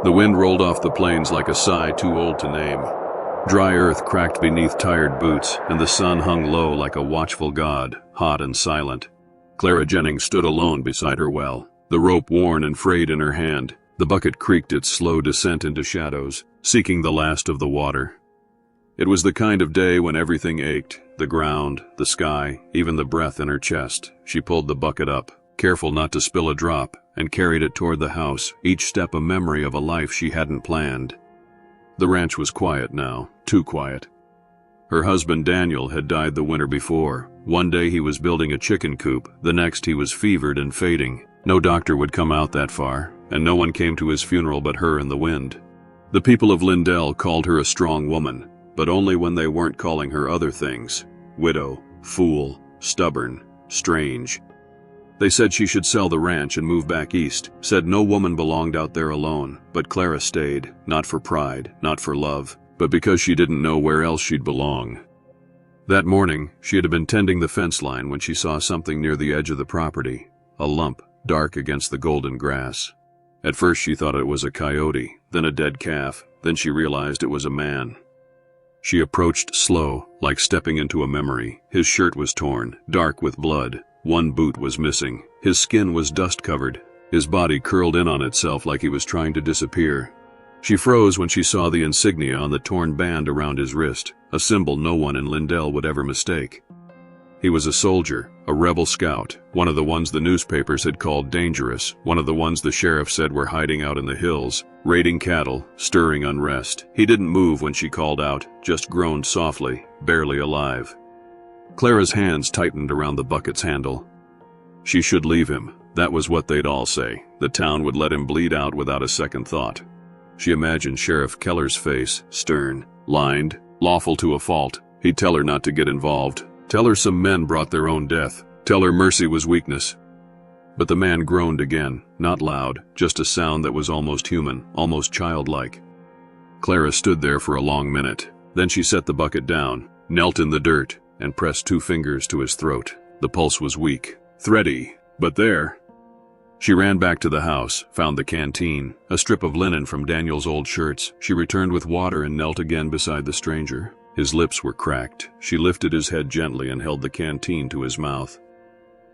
The wind rolled off the plains like a sigh too old to name. Dry earth cracked beneath tired boots, and the sun hung low like a watchful god, hot and silent. Clara Jennings stood alone beside her well, the rope worn and frayed in her hand. The bucket creaked its slow descent into shadows, seeking the last of the water. It was the kind of day when everything ached, the ground, the sky, even the breath in her chest. She pulled the bucket up, careful not to spill a drop, and carried it toward the house, each step a memory of a life she hadn't planned. The ranch was quiet now, too quiet. Her husband Daniel had died the winter before. One day he was building a chicken coop, the next he was fevered and fading. No doctor would come out that far, and no one came to his funeral but her and the wind. The people of Lindell called her a strong woman, but only when they weren't calling her other things: widow, fool, stubborn, strange. They said she should sell the ranch and move back east, said no woman belonged out there alone, but Clara stayed, not for pride, not for love, but because she didn't know where else she'd belong. That morning, she had been tending the fence line when she saw something near the edge of the property, a lump, dark against the golden grass. At first she thought it was a coyote, then a dead calf, then she realized it was a man. She approached slow, like stepping into a memory. His shirt was torn, dark with blood. One boot was missing. His skin was dust-covered. His body curled in on itself like he was trying to disappear. She froze when she saw the insignia on the torn band around his wrist, a symbol no one in Lindell would ever mistake. He was a soldier, a rebel scout, one of the ones the newspapers had called dangerous, one of the ones the sheriff said were hiding out in the hills, raiding cattle, stirring unrest. He didn't move when she called out, just groaned softly, barely alive. Clara's hands tightened around the bucket's handle. She should leave him. That was what they'd all say. The town would let him bleed out without a second thought. She imagined Sheriff Keller's face, stern, lined, lawful to a fault. He'd tell her not to get involved. Tell her some men brought their own death. Tell her mercy was weakness. But the man groaned again, not loud, just a sound that was almost human, almost childlike. Clara stood there for a long minute. Then she set the bucket down, knelt in the dirt, and pressed 2 fingers to his throat. The pulse was weak, thready, but there. She ran back to the house, found the canteen, a strip of linen from Daniel's old shirts. She returned with water and knelt again beside the stranger. His lips were cracked. She lifted his head gently and held the canteen to his mouth.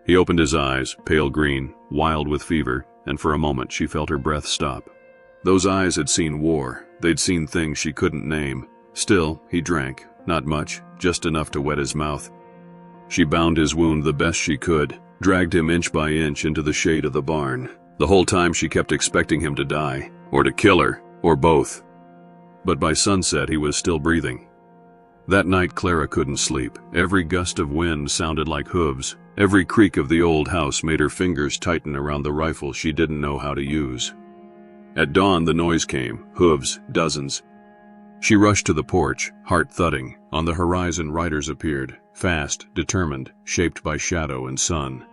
He opened his eyes, pale green, wild with fever, and for a moment she felt her breath stop. Those eyes had seen war. They'd seen things she couldn't name. Still, he drank. Not much, just enough to wet his mouth. She bound his wound the best she could, dragged him inch by inch into the shade of the barn. The whole time she kept expecting him to die, or to kill her, or both. But by sunset he was still breathing. That night Clara couldn't sleep. Every gust of wind sounded like hooves. Every creak of the old house made her fingers tighten around the rifle she didn't know how to use. At dawn the noise came, hooves, dozens. She rushed to the porch, heart thudding. On the horizon riders appeared, fast, determined, shaped by shadow and sun.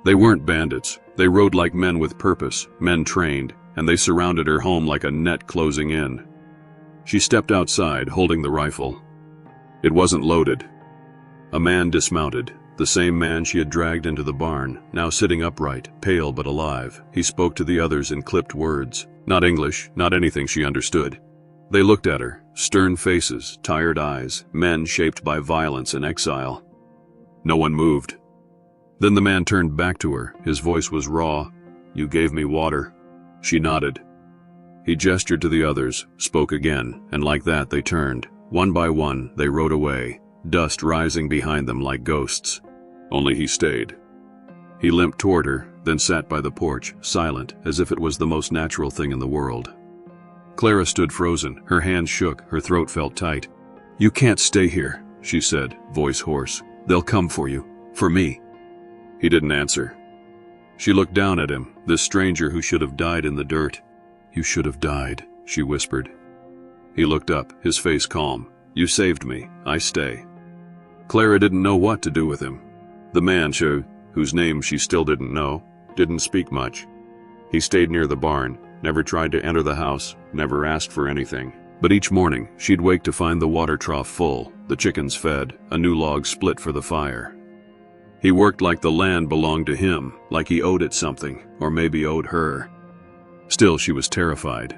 They weren't bandits. They rode like men with purpose, men trained, and they surrounded her home like a net closing in. She stepped outside, holding the rifle. It wasn't loaded. A man dismounted, the same man she had dragged into the barn, now sitting upright, pale but alive. He spoke to the others in clipped words. Not English, not anything she understood. They looked at her, stern faces, tired eyes, men shaped by violence and exile. No one moved. Then the man turned back to her. His voice was raw. "You gave me water." She nodded. He gestured to the others, spoke again, and like that they turned. One by one, they rode away, dust rising behind them like ghosts. Only he stayed. He limped toward her, then sat by the porch, silent, as if it was the most natural thing in the world. Clara stood frozen. Her hands shook, her throat felt tight. "You can't stay here," she said, voice hoarse. "They'll come for you. For me." He didn't answer. She looked down at him, this stranger who should have died in the dirt. "You should have died," she whispered. He looked up, his face calm. "You saved me. I stay." Clara didn't know what to do with him. The man, whose name she still didn't know, didn't speak much. He stayed near the barn, never tried to enter the house, never asked for anything. But each morning, she'd wake to find the water trough full, the chickens fed, a new log split for the fire. He worked like the land belonged to him, like he owed it something, or maybe owed her. Still, she was terrified.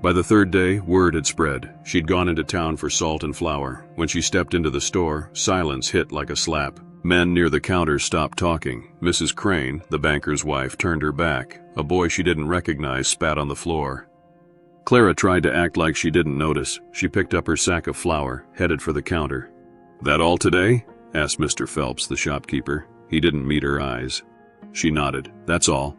By the third day, word had spread. She'd gone into town for salt and flour. When she stepped into the store, silence hit like a slap. Men near the counter stopped talking. Mrs. Crane, the banker's wife, turned her back. A boy she didn't recognize spat on the floor. Clara tried to act like she didn't notice. She picked up her sack of flour, headed for the counter. "That all today?" asked Mr. Phelps, the shopkeeper. He didn't meet her eyes. She nodded. "That's all."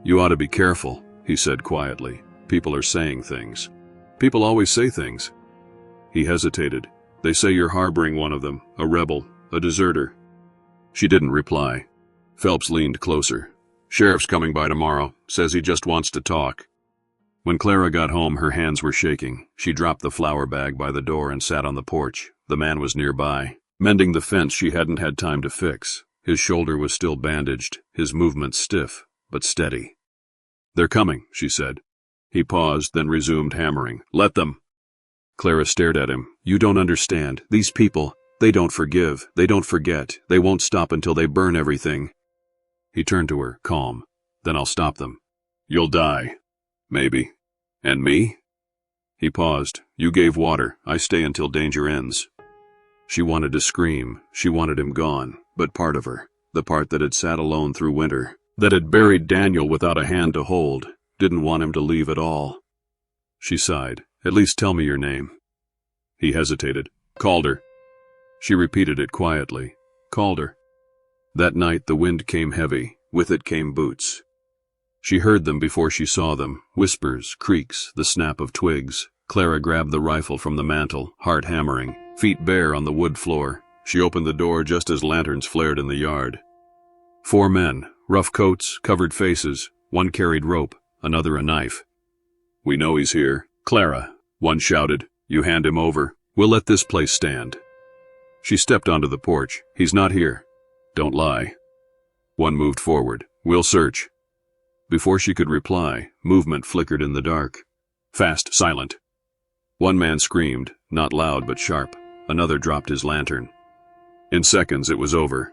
"You ought to be careful," he said quietly. "People are saying things." "People always say things." He hesitated. "They say you're harboring one of them, a rebel, a deserter." She didn't reply. Phelps leaned closer. "Sheriff's coming by tomorrow. Says he just wants to talk." When Clara got home, her hands were shaking. She dropped the flour bag by the door and sat on the porch. The man was nearby, mending the fence she hadn't had time to fix. His shoulder was still bandaged, his movements stiff, but steady. "They're coming," she said. He paused, then resumed hammering. "Let them." Clara stared at him. "You don't understand. These people, they don't forgive. They don't forget. They won't stop until they burn everything." He turned to her, calm. "Then I'll stop them." "You'll die. Maybe. And me?" He paused. "You gave water. I stay until danger ends." She wanted to scream. She wanted him gone. But part of her, the part that had sat alone through winter, that had buried Daniel without a hand to hold, didn't want him to leave at all. She sighed. "At least tell me your name." He hesitated. "Calder." She repeated it quietly. "Calder." That night the wind came heavy. With it came boots. She heard them before she saw them. Whispers, creaks, the snap of twigs. Clara grabbed the rifle from the mantel, heart hammering, feet bare on the wood floor. She opened the door just as lanterns flared in the yard. 4 men, rough coats, covered faces. One carried rope, another a knife. "We know he's here." "Clara," one shouted. "You hand him over. We'll let this place stand." She stepped onto the porch. "He's not here." "Don't lie." One moved forward. "We'll search." Before she could reply, movement flickered in the dark. "Fast, silent." One man screamed, not loud but sharp. Another dropped his lantern. In seconds it was over.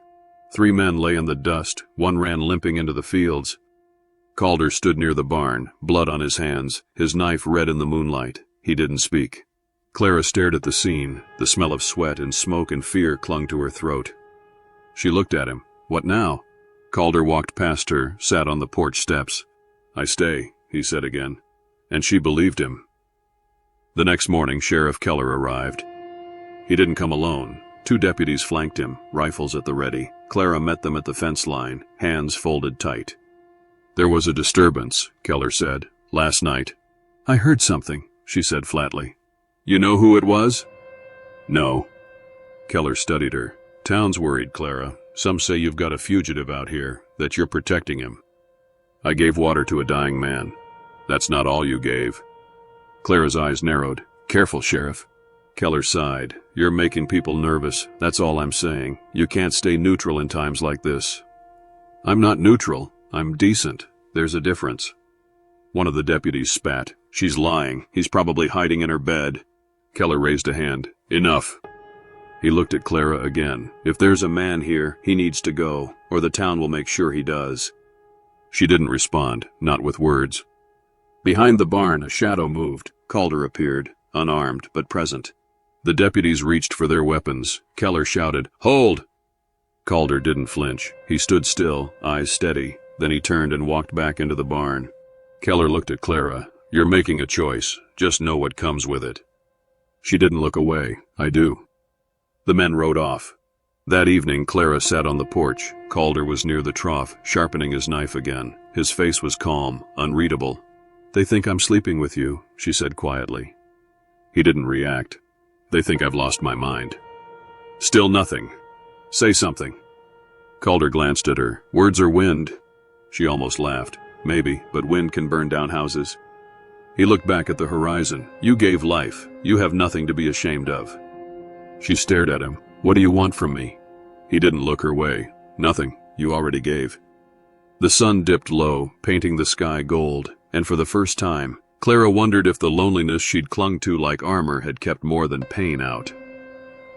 3 men lay in the dust. One ran limping into the fields. Calder stood near the barn, blood on his hands, his knife red in the moonlight. He didn't speak. Clara stared at the scene. The smell of sweat and smoke and fear clung to her throat. She looked at him. "What now?" Calder walked past her, sat on the porch steps. "I stay," he said again. And she believed him. The next morning, Sheriff Keller arrived. He didn't come alone. 2 deputies flanked him, rifles at the ready. Clara met them at the fence line, hands folded tight. "There was a disturbance," Keller said, "last night." "I heard something," she said flatly. "You know who it was?" "No." Keller studied her. "Town's worried, Clara. Some say you've got a fugitive out here, that you're protecting him." "I gave water to a dying man." "That's not all you gave." Clara's eyes narrowed. "Careful, Sheriff." Keller sighed. "You're making people nervous. That's all I'm saying. You can't stay neutral in times like this." "I'm not neutral. I'm decent. There's a difference." One of the deputies spat. "She's lying. He's probably hiding in her bed." Keller raised a hand. "Enough." He looked at Clara again. "If there's a man here, he needs to go, or the town will make sure he does." She didn't respond, not with words. Behind the barn, a shadow moved. Calder appeared, unarmed but present. The deputies reached for their weapons. Keller shouted, "Hold!" Calder didn't flinch. He stood still, eyes steady. Then he turned and walked back into the barn. Keller looked at Clara. "You're making a choice. Just know what comes with it." She didn't look away. "I do." The men rode off. That evening, Clara sat on the porch. Calder was near the trough, sharpening his knife again. His face was calm, unreadable. "They think I'm sleeping with you," she said quietly. He didn't react. "They think I've lost my mind." "Still nothing. Say something." Calder glanced at her. "Words are wind." She almost laughed. "Maybe, but wind can burn down houses." He looked back at the horizon. "You gave life. You have nothing to be ashamed of." She stared at him. "What do you want from me?" He didn't look her way. "Nothing. You already gave." The sun dipped low, painting the sky gold, and for the first time, Clara wondered if the loneliness she'd clung to like armor had kept more than pain out.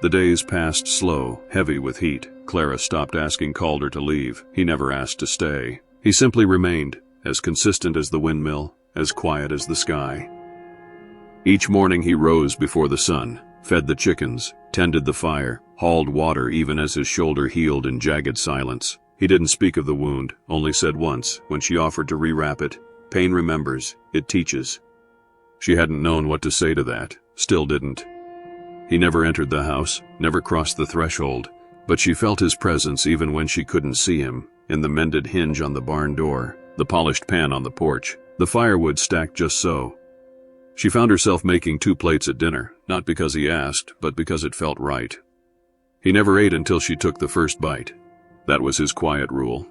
The days passed slow, heavy with heat. Clara stopped asking Calder to leave. He never asked to stay. He simply remained, as consistent as the windmill, as quiet as the sky. Each morning he rose before the sun, fed the chickens, tended the fire, hauled water even as his shoulder healed in jagged silence. He didn't speak of the wound, only said once, when she offered to rewrap it, "Pain remembers, it teaches." She hadn't known what to say to that, still didn't. He never entered the house, never crossed the threshold, but she felt his presence even when she couldn't see him, in the mended hinge on the barn door, the polished pan on the porch, the firewood stacked just so. She found herself making 2 plates at dinner, not because he asked, but because it felt right. He never ate until she took the first bite. That was his quiet rule.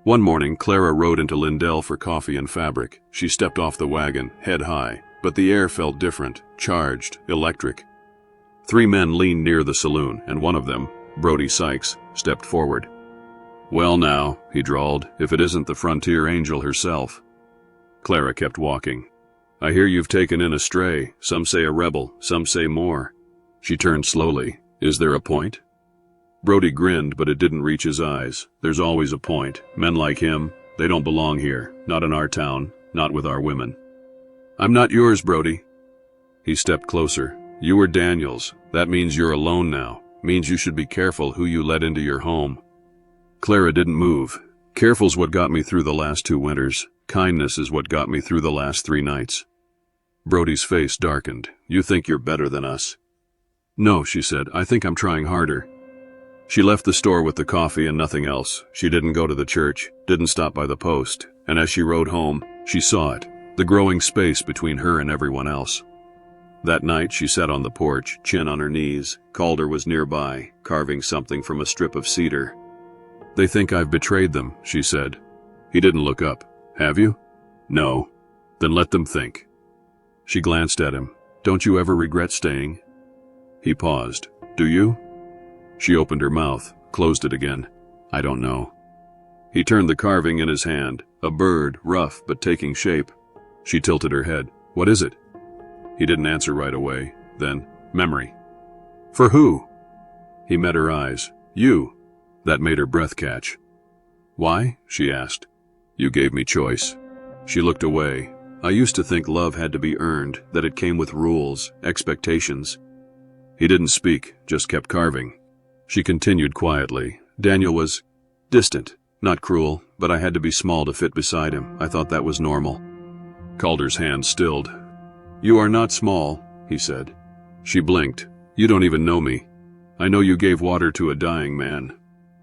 One morning, Clara rode into Lindell for coffee and fabric. She stepped off the wagon, head high, but the air felt different, charged, electric. 3 men leaned near the saloon, and one of them, Brody Sykes, stepped forward. "Well now," he drawled, "if it isn't the frontier angel herself." Clara kept walking. "I hear you've taken in a stray, some say a rebel, some say more." She turned slowly. "Is there a point?" Brody grinned, but it didn't reach his eyes. "There's always a point. Men like him, they don't belong here, not in our town, not with our women." "I'm not yours, Brody." He stepped closer. "You were Daniel's. That means you're alone now. Means you should be careful who you let into your home." Clara didn't move. "Careful's what got me through the last 2 winters. Kindness is what got me through the last 3 nights. Brody's face darkened. "You think you're better than us?" "No," she said. "I think I'm trying harder." She left the store with the coffee and nothing else. She didn't go to the church, didn't stop by the post, and as she rode home, she saw it, the growing space between her and everyone else. That night she sat on the porch, chin on her knees. Calder was nearby, carving something from a strip of cedar. "They think I've betrayed them," she said. He didn't look up. "Have you?" "No." "Then let them think." She glanced at him. "Don't you ever regret staying?" He paused. "Do you?" She opened her mouth, closed it again. "I don't know." He turned the carving in his hand, a bird, rough but taking shape. She tilted her head. "What is it?" He didn't answer right away. Then, "Memory." "For who?" He met her eyes. "You." That made her breath catch. "Why?" she asked. "You gave me choice." She looked away. "I used to think love had to be earned, that it came with rules, expectations." He didn't speak, just kept carving. She continued quietly. "Daniel was distant, not cruel, but I had to be small to fit beside him. I thought that was normal." Calder's hand stilled. "You are not small," he said. She blinked. "You don't even know me. I know you gave water to a dying man.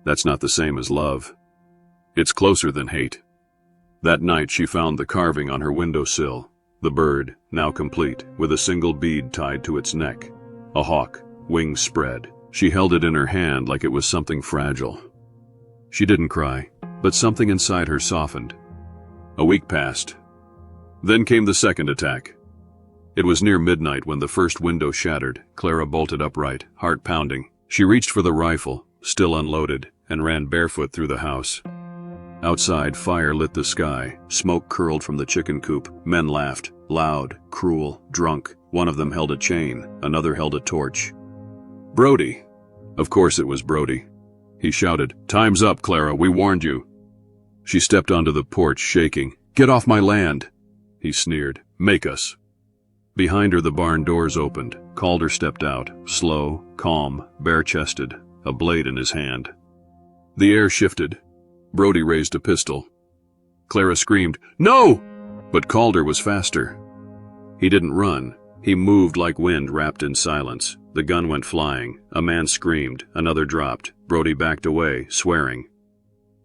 That's not the same as love. It's closer than hate." That night she found the carving on her windowsill, the bird, now complete, with a single bead tied to its neck. A hawk, wings spread. She held it in her hand like it was something fragile. She didn't cry, but something inside her softened. A week passed. Then came the second attack. It was near midnight when the first window shattered. Clara bolted upright, heart pounding. She reached for the rifle, still unloaded, and ran barefoot through the house. Outside, fire lit the sky. Smoke curled from the chicken coop. Men laughed, loud, cruel, drunk. One of them held a chain, another held a torch. "Brody!" Of course it was Brody. He shouted, "Time's up, Clara, we warned you." She stepped onto the porch, shaking. "Get off my land!" He sneered, "Make us." Behind her the barn doors opened. Calder stepped out, slow, calm, bare-chested, a blade in his hand. The air shifted. Brody raised a pistol. Clara screamed, "No!" But Calder was faster. He didn't run. He moved like wind wrapped in silence. The gun went flying. A man screamed. Another dropped. Brody backed away, swearing.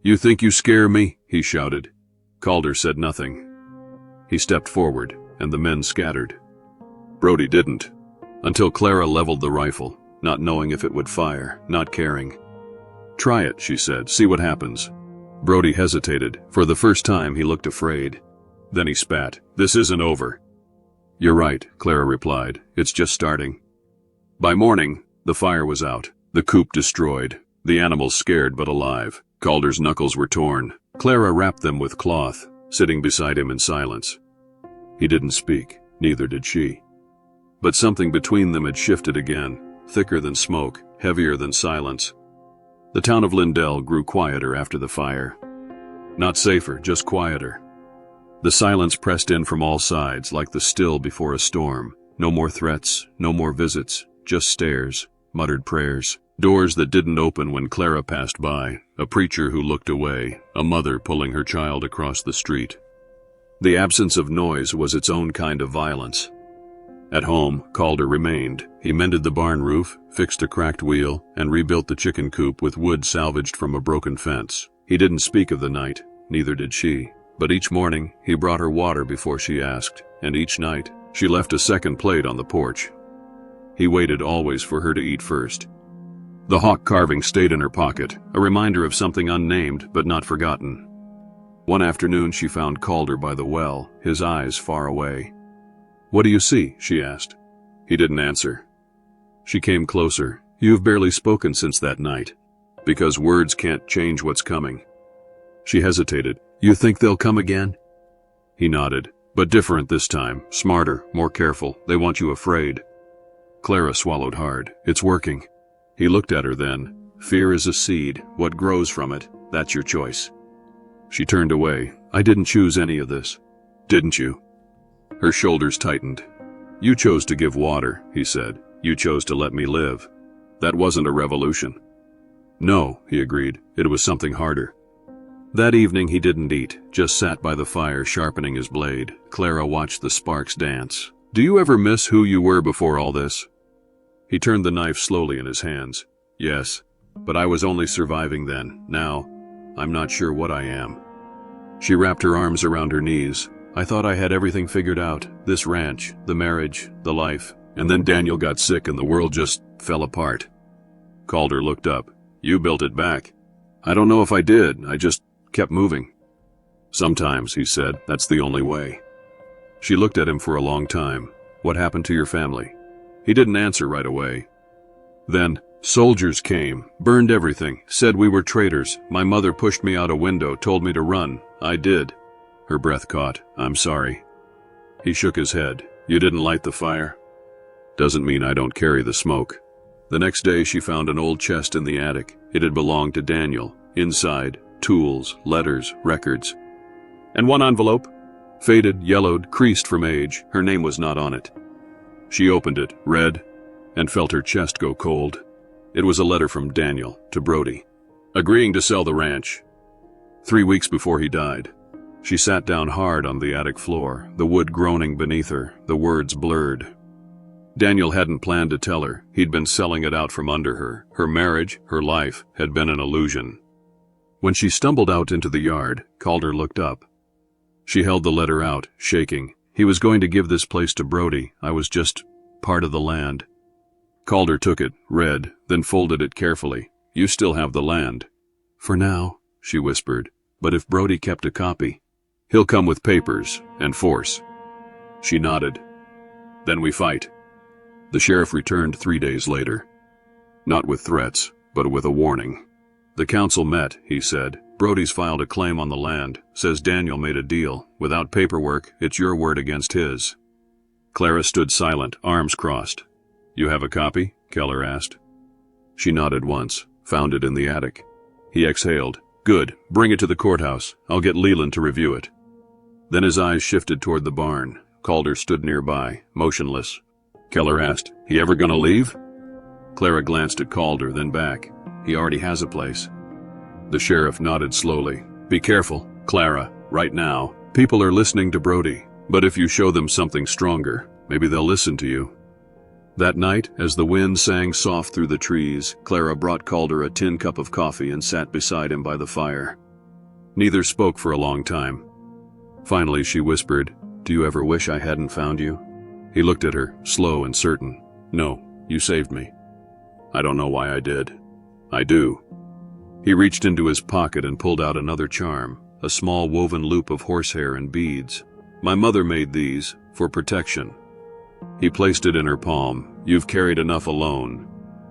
"You think you scare me?" he shouted. Calder said nothing. He stepped forward, and the men scattered. Brody didn't, until Clara leveled the rifle, not knowing if it would fire, not caring. "Try it," she said. "See what happens." Brody hesitated. For the first time, he looked afraid. Then he spat. "This isn't over." "You're right," Clara replied. "It's just starting." By morning, the fire was out, the coop destroyed, the animals scared but alive. Calder's knuckles were torn. Clara wrapped them with cloth, sitting beside him in silence. He didn't speak, neither did she. But something between them had shifted again, thicker than smoke, heavier than silence. The town of Lindell grew quieter after the fire. Not safer, just quieter. The silence pressed in from all sides like the still before a storm. No more threats, no more visits, just stares, muttered prayers. Doors that didn't open when Clara passed by, a preacher who looked away, a mother pulling her child across the street. The absence of noise was its own kind of violence. At home, Calder remained. He mended the barn roof, fixed a cracked wheel, and rebuilt the chicken coop with wood salvaged from a broken fence. He didn't speak of the night, neither did she. But each morning, he brought her water before she asked, and each night, she left a second plate on the porch. He waited always for her to eat first. The hawk carving stayed in her pocket, a reminder of something unnamed but not forgotten. One afternoon she found Calder by the well, his eyes far away. "What do you see?" she asked. He didn't answer. She came closer. "You've barely spoken since that night. Because words can't change what's coming." She hesitated. "You think they'll come again?" He nodded. "But different this time. Smarter, more careful. They want you afraid." Clara swallowed hard. "It's working." He looked at her then. "Fear is a seed. What grows from it, that's your choice." She turned away. "I didn't choose any of this." "Didn't you?" Her shoulders tightened. "You chose to give water," he said. "You chose to let me live. That wasn't a revolution." "No," he agreed. "It was something harder." That evening he didn't eat, just sat by the fire sharpening his blade. Clara watched the sparks dance. "Do you ever miss who you were before all this?" He turned the knife slowly in his hands. "Yes, but I was only surviving then. Now, I'm not sure what I am." She wrapped her arms around her knees. "I thought I had everything figured out. This ranch, the marriage, the life. And then Daniel got sick and the world just fell apart." Calder looked up. "You built it back." "I don't know if I did. I just kept moving." "Sometimes," he said, "that's the only way." She looked at him for a long time. "What happened to your family?" He didn't answer right away. Then, "Soldiers came, burned everything, said we were traitors. My mother pushed me out a window, told me to run. I did." Her breath caught. "I'm sorry." He shook his head. "You didn't light the fire?" "Doesn't mean I don't carry the smoke." The next day she found an old chest in the attic. It had belonged to Daniel. Inside, tools, letters, records. And one envelope. Faded, yellowed, creased from age. Her name was not on it. She opened it, read, and felt her chest go cold. It was a letter from Daniel to Brody, agreeing to sell the ranch. 3 weeks before he died. She sat down hard on the attic floor, the wood groaning beneath her, the words blurred. Daniel hadn't planned to tell her. He'd been selling it out from under her. Her marriage, her life, had been an illusion. When she stumbled out into the yard, Calder looked up. She held the letter out, shaking. "He was going to give this place to Brody. I was just part of the land." Calder took it, read, then folded it carefully. "You still have the land." "For now," she whispered. "But if Brody kept a copy, he'll come with papers and force." She nodded. "Then we fight." The sheriff returned 3 days later. Not with threats, but with a warning. "The council met," he said. "Brody's filed a claim on the land. Says Daniel made a deal. Without paperwork, it's your word against his." Clara stood silent, arms crossed. "You have a copy?" Keller asked. She nodded once. "Found it in the attic." He exhaled. "Good. Bring it to the courthouse. I'll get Leland to review it." Then his eyes shifted toward the barn. Calder stood nearby, motionless. Keller asked, "He ever gonna leave?" Clara glanced at Calder, then back. "He already has a place." The sheriff nodded slowly. "Be careful, Clara. Right now, people are listening to Brody. But if you show them something stronger, maybe they'll listen to you." That night, as the wind sang soft through the trees, Clara brought Calder a tin cup of coffee and sat beside him by the fire. Neither spoke for a long time. Finally, she whispered, "Do you ever wish I hadn't found you?" He looked at her, slow and certain. "No, you saved me. I don't know why I did. I do." He reached into his pocket and pulled out another charm, a small woven loop of horsehair and beads. "My mother made these, for protection." He placed it in her palm. "You've carried enough alone."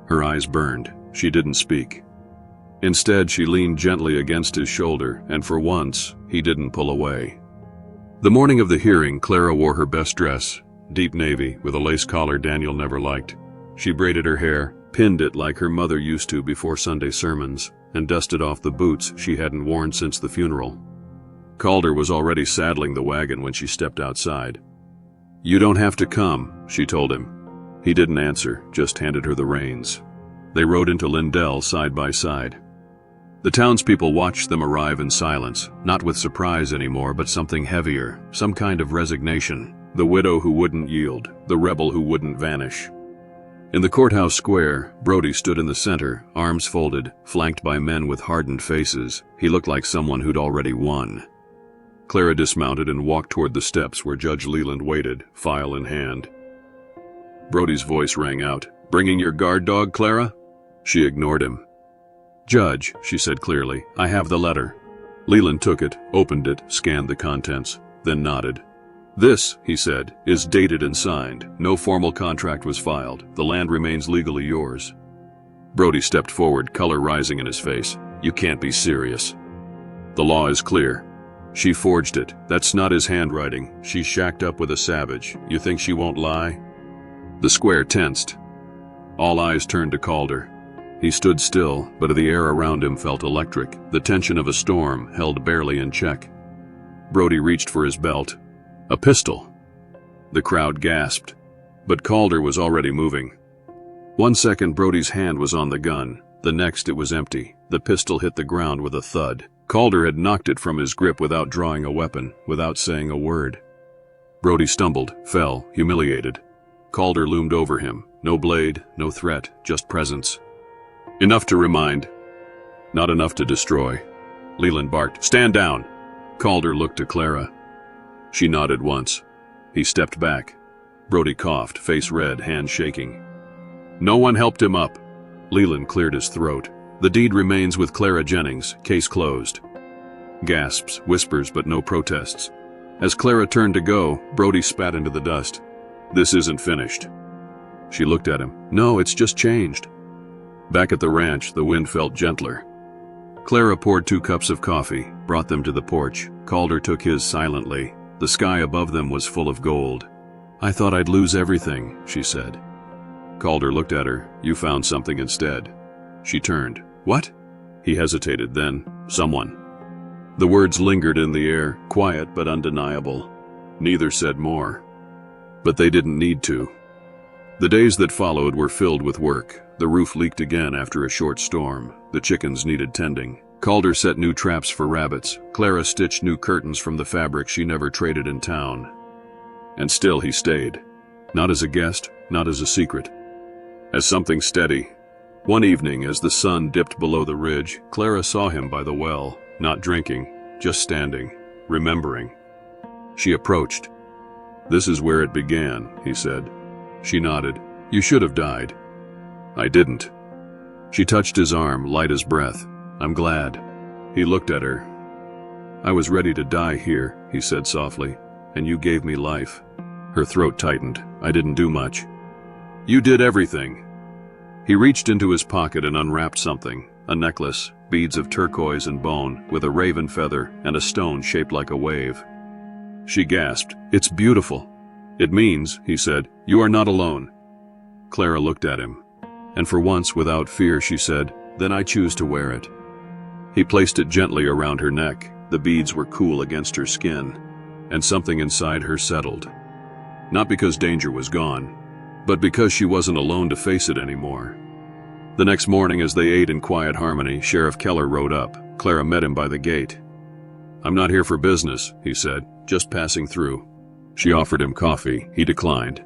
Her eyes burned. She didn't speak. Instead, she leaned gently against his shoulder, and for once, he didn't pull away. The morning of the hearing, Clara wore her best dress, deep navy, with a lace collar Daniel never liked. She braided her hair, pinned it like her mother used to before Sunday sermons, and dusted off the boots she hadn't worn since the funeral. Calder was already saddling the wagon when she stepped outside. "You don't have to come," she told him. He didn't answer, just handed her the reins. They rode into Lindell side by side. The townspeople watched them arrive in silence, not with surprise anymore, but something heavier, some kind of resignation. The widow who wouldn't yield, the rebel who wouldn't vanish. In the courthouse square, Brody stood in the center, arms folded, flanked by men with hardened faces. He looked like someone who'd already won. Clara dismounted and walked toward the steps where Judge Leland waited, file in hand. Brody's voice rang out, "Bringing your guard dog, Clara?" She ignored him. "Judge," she said clearly, "I have the letter." Leland took it, opened it, scanned the contents, then nodded. "This," he said, "is dated and signed. No formal contract was filed. The land remains legally yours." Brody stepped forward, color rising in his face. "You can't be serious." "The law is clear. She forged it. That's not his handwriting. She's shacked up with a savage. You think she won't lie?" The square tensed. All eyes turned to Calder. He stood still, but the air around him felt electric, the tension of a storm held barely in check. Brody reached for his belt. A pistol. The crowd gasped, but Calder was already moving. 1 second Brody's hand was on the gun, the next it was empty. The pistol hit the ground with a thud. Calder had knocked it from his grip without drawing a weapon, without saying a word. Brody stumbled, fell, humiliated. Calder loomed over him. No blade, no threat, just presence. Enough to remind, not enough to destroy. Leland barked, "Stand down!" Calder looked to Clara. She nodded once. He stepped back. Brody coughed, face red, hands shaking. "No one helped him up." Leland cleared his throat. "The deed remains with Clara Jennings, case closed." Gasps, whispers, but no protests. As Clara turned to go, Brody spat into the dust. "This isn't finished." She looked at him. "No, it's just changed." Back at the ranch, the wind felt gentler. Clara poured 2 cups of coffee, brought them to the porch. Calder took his silently. The sky above them was full of gold. "I thought I'd lose everything," she said. Calder looked at her. "You found something instead." She turned. "What?" He hesitated, then, "Someone." The words lingered in the air, quiet but undeniable. Neither said more. But they didn't need to. The days that followed were filled with work. The roof leaked again after a short storm. The chickens needed tending. Calder set new traps for rabbits. Clara stitched new curtains from the fabric she never traded in town. And still he stayed. Not as a guest, not as a secret. As something steady. One evening, as the sun dipped below the ridge, Clara saw him by the well, not drinking, just standing, remembering. She approached. "This is where it began," he said. She nodded. "You should have died." "I didn't." She touched his arm, light as breath. "I'm glad." He looked at her. "I was ready to die here," he said softly, "and you gave me life." Her throat tightened. "I didn't do much." "You did everything." He reached into his pocket and unwrapped something, a necklace, beads of turquoise and bone, with a raven feather and a stone shaped like a wave. She gasped. "It's beautiful." "It means," he said, "you are not alone." Clara looked at him. And for once, without fear, she said, "Then I choose to wear it." He placed it gently around her neck. The beads were cool against her skin, and something inside her settled. Not because danger was gone, but because she wasn't alone to face it anymore. The next morning, as they ate in quiet harmony, Sheriff Keller rode up. Clara met him by the gate. "I'm not here for business," he said, "just passing through." She offered him coffee. He declined.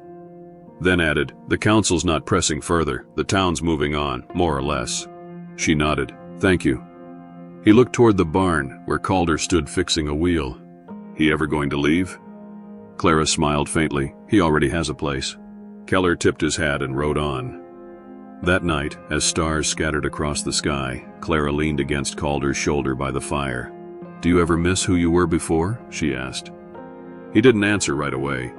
Then added, "The council's not pressing further. The town's moving on, more or less." She nodded. "Thank you." He looked toward the barn, where Calder stood fixing a wheel. "He ever going to leave?" Clara smiled faintly. "He already has a place." Keller tipped his hat and rode on. That night, as stars scattered across the sky, Clara leaned against Calder's shoulder by the fire. "Do you ever miss who you were before?" she asked. He didn't answer right away.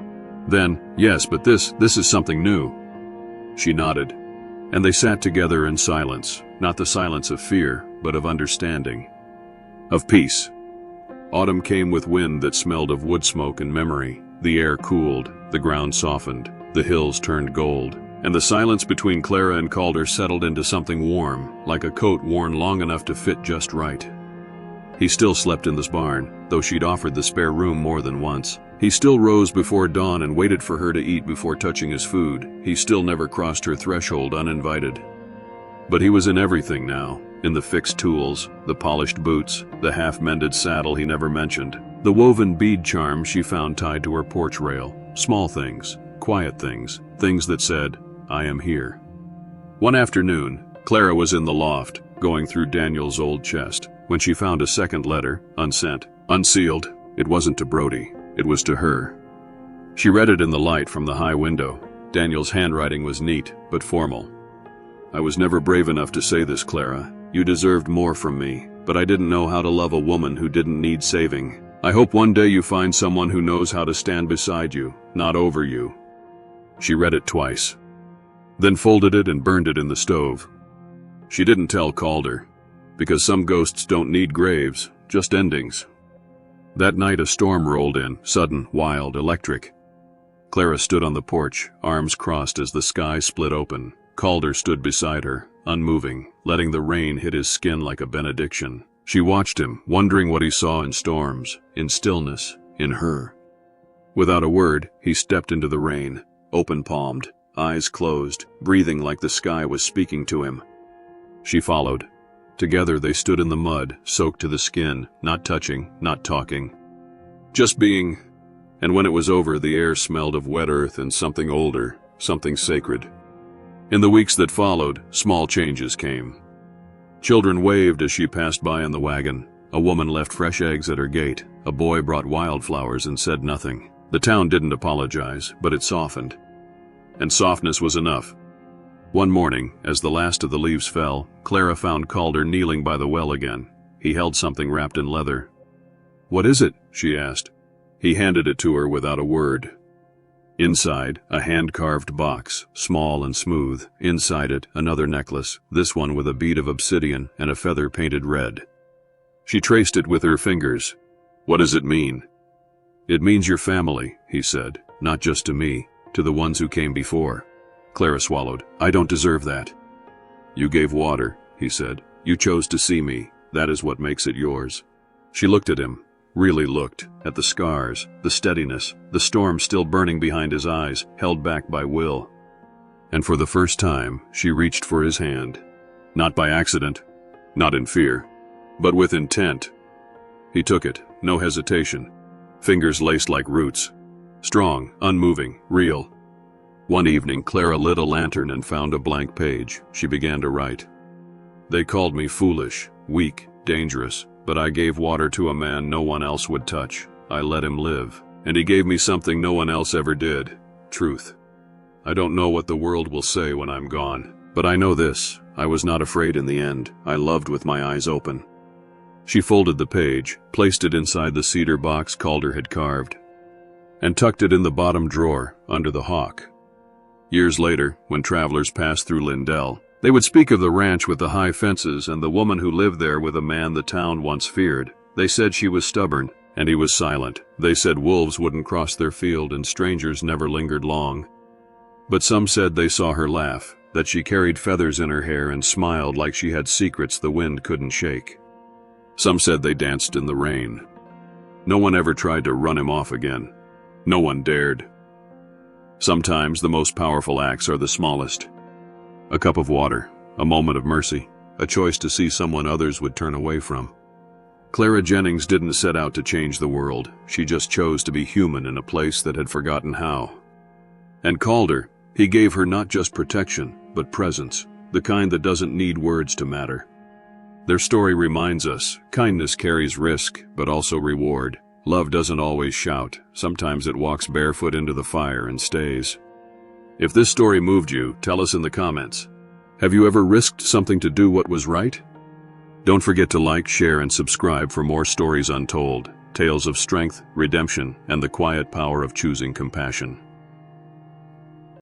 Then, "Yes, but this is something new." She nodded, and they sat together in silence, not the silence of fear, but of understanding, of peace. Autumn came with wind that smelled of wood smoke and memory. The air cooled, the ground softened, the hills turned gold, and the silence between Clara and Calder settled into something warm, like a coat worn long enough to fit just right. He still slept in this barn, though she'd offered the spare room more than once. He still rose before dawn and waited for her to eat before touching his food. He still never crossed her threshold uninvited. But he was in everything now, in the fixed tools, the polished boots, the half-mended saddle he never mentioned, the woven bead charm she found tied to her porch rail. Small things, quiet things, things that said, "I am here." One afternoon, Clara was in the loft, going through Daniel's old chest, when she found a second letter, unsent, unsealed. It wasn't to Brody, it was to her. She read it in the light from the high window. Daniel's handwriting was neat, but formal. "I was never brave enough to say this, Clara. You deserved more from me, but I didn't know how to love a woman who didn't need saving. I hope one day you find someone who knows how to stand beside you, not over you." She read it twice, then folded it and burned it in the stove. She didn't tell Calder, because some ghosts don't need graves, just endings. That night a storm rolled in, sudden, wild, electric. Clara stood on the porch, arms crossed as the sky split open. Calder stood beside her, unmoving, letting the rain hit his skin like a benediction. She watched him, wondering what he saw in storms, in stillness, in her. Without a word, he stepped into the rain, open-palmed, eyes closed, breathing like the sky was speaking to him. She followed. Together they stood in the mud, soaked to the skin, not touching, not talking. Just being. And when it was over, the air smelled of wet earth and something older, something sacred. In the weeks that followed, small changes came. Children waved as she passed by in the wagon. A woman left fresh eggs at her gate. A boy brought wildflowers and said nothing. The town didn't apologize, but it softened. And softness was enough. One morning, as the last of the leaves fell, Clara found Calder kneeling by the well again. He held something wrapped in leather. "What is it?" she asked. He handed it to her without a word. Inside, a hand-carved box, small and smooth. Inside it, another necklace, this one with a bead of obsidian and a feather painted red. She traced it with her fingers. "What does it mean?" "It means your family," he said, "not just to me, to the ones who came before." Clara swallowed. "I don't deserve that." "You gave water," he said. "You chose to see me. That is what makes it yours." She looked at him. Really looked, at the scars, the steadiness, the storm still burning behind his eyes, held back by will. And for the first time, she reached for his hand. Not by accident, not in fear, but with intent. He took it, no hesitation. Fingers laced like roots. Strong, unmoving, real. One evening, Clara lit a lantern and found a blank page. She began to write. "They called me foolish, weak, dangerous. But I gave water to a man no one else would touch. I let him live. And he gave me something no one else ever did. Truth. I don't know what the world will say when I'm gone. But I know this. I was not afraid in the end. I loved with my eyes open." She folded the page, placed it inside the cedar box Calder had carved, and tucked it in the bottom drawer, under the hawk. Years later, when travelers passed through Lindell, they would speak of the ranch with the high fences and the woman who lived there with a man the town once feared. They said she was stubborn, and he was silent. They said wolves wouldn't cross their field and strangers never lingered long. But some said they saw her laugh, that she carried feathers in her hair and smiled like she had secrets the wind couldn't shake. Some said they danced in the rain. No one ever tried to run him off again. No one dared. Sometimes the most powerful acts are the smallest. A cup of water, a moment of mercy, a choice to see someone others would turn away from. Clara Jennings didn't set out to change the world. She just chose to be human in a place that had forgotten how. And Calder, he gave her not just protection, but presence, the kind that doesn't need words to matter. Their story reminds us, kindness carries risk, but also reward. Love doesn't always shout. Sometimes it walks barefoot into the fire and stays. If this story moved you, tell us in the comments. Have you ever risked something to do what was right? Don't forget to like, share, and subscribe for more stories untold, tales of strength, redemption, and the quiet power of choosing compassion.